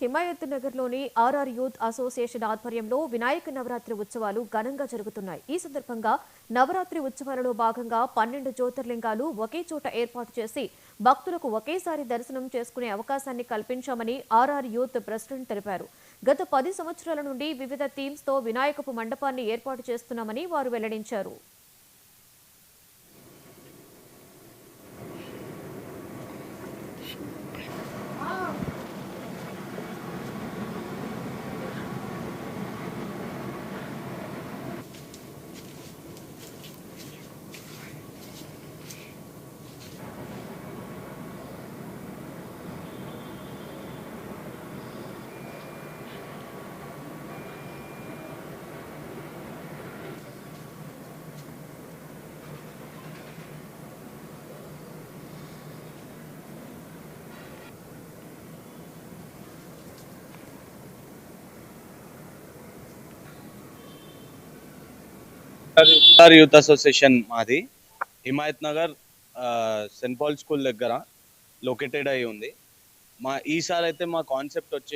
హిమాయత్ నగర్లోని RR youth association ఆధ్వర్యంలో వినాయక నవరాత్రి ఉత్సవాలు ఘనంగా జరుగుతున్నాయి. ఈ సందర్భంగా నవరాత్రి ఉత్సవాలలో భాగంగా 12 జ్యోతిర్లింగాలు ఒకే చోట ఏర్పాటు చేసి భక్తులకు ఒకేసారి దర్శనం చేసుకునే అవకాశాన్ని కల్పించామని ఆర్ఆర్ యూత్ ప్రెసిడెంట్ తెలిపారు. గత 10 సంవత్సరాల నుండి వివిధ థీమ్స్ తో వినాయకపు మండపాన్ని ఏర్పాటు చేస్తున్నామని వారు వెల్లడించారు. యూత్ అసోసియేషన్ మాది Himayat Nagar saint Paul school దగ్గర లొకేటెడ్ అయి ఉంది. ఈసారి అయితే మా కాన్సెప్ట్ వచ్చి